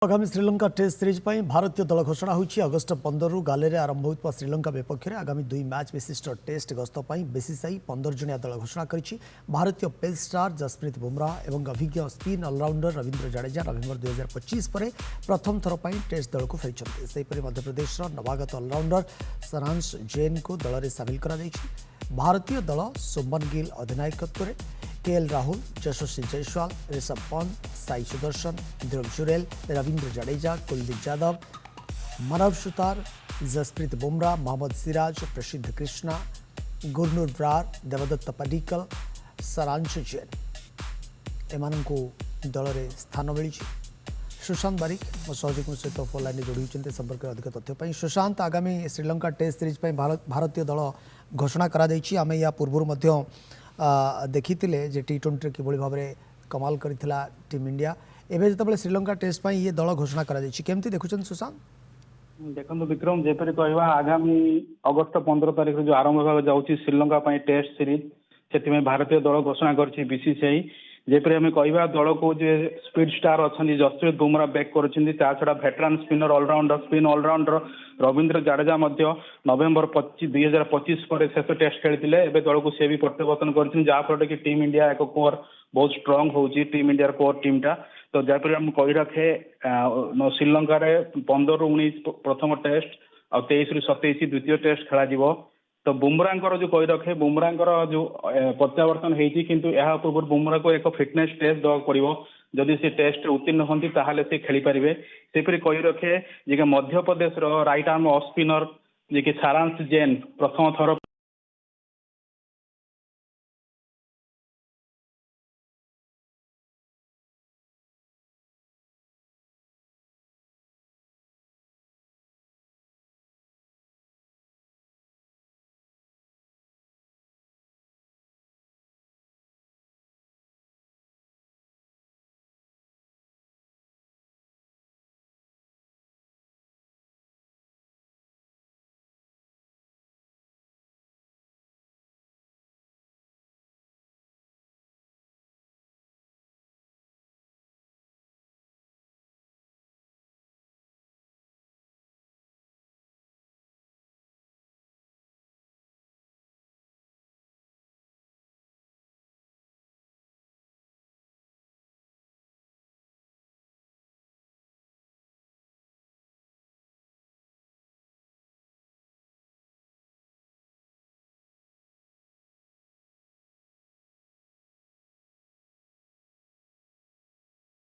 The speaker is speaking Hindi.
आगामी श्रीलंका टेस्ट सीरीज पर भारतीय दल घोषणा होगी अगस्ट 15 गाले आरंभ होता श्रीलंका विपक्ष में आगामी 2 मैच विशिष्ट टेस्ट गस्त पर बीसीसीआई 15 जनिया दल घोषणा करिछि। भारतीय पेस स्टार जसप्रीत बुमराह और अभिज्ञ स्पिन अलराउंडर रवींद्र जडेजा नवेम्बर 2025 पर प्रथम थर पर टेस्ट दल को फेरी मध्यप्रदेश नवागत अलराउंडर सारांश जैन को दल में सामिल कर भारतीय दल शुभमन गिल अधिनायकत्व में केएल राहुल, यशस्वी जायसवाल, ऋषभ पंत, साई सुदर्शन, ध्रुव जुरेल, रवींद्र जडेजा, कुलदीप यादव, मनव सुतार, जसप्रीत बुमराह, मोहम्मद सिराज, प्रसिद्ध कृष्णा, गुरनूर ब्रार, देवदत्त पडिक्कल, सारांश जैन एम दल में स्थान मिली। सुशांत बारिक मो सहयोगी सहित फोन लाइन जोड़ी संपर्क में अधिक तथ्य। सुशांत, आगामी श्रीलंका टेस्ट सीरीज पर भारतीय दल घोषणा करा या पूर्व देखी T20 किभली भाव में कमाल करथिला टीम इंडिया एवं जो श्रीलंका टेस्ट पर ये दल घोषणा करा देखुं सुशांत? देखो विक्रम जेपरी कहवा आगामी अगस्त 15 तारीख जो आरंभ होगा जाऊँगी श्रीलंका टेस्ट सीरीज से भारतीय दल घोषणा कर बीसीसीआई जेपरी आम कहवा दल को स्पीड स्टार अच्छा जसप्रीत बुमराह बैक कर छड़ा भेटरान स्पिनर ऑलराउंडर रवींद्र जडेजा नवेम्बर 2025 पर शेष टेस्ट खेली एवं दल को सी भी प्रत्यावर्तन कर जहाँफल कि टीम इंडिया एक कोर बहुत स्ट्रांग हो टीम इंडिया कोर टीमटा तो जयपुर आम कही रखे श्रीलंका 15-19 प्रथम टेस्ट और 23-27 द्वितीय टेस्ट खेल तो बुमराह जो कही रखे बुमराह जो प्रत्यावर्तन होती किंतु यह पूर्व बुमराह को एक फिटनेस टेस्ट देवा पड़ो जदि से टेस्ट उत्तीर्ण होती ताहले से खेली पारे सेपरी कही रखे जे Madhya Pradesh right arm off spinner जे कि सारांश जैन प्रथम थर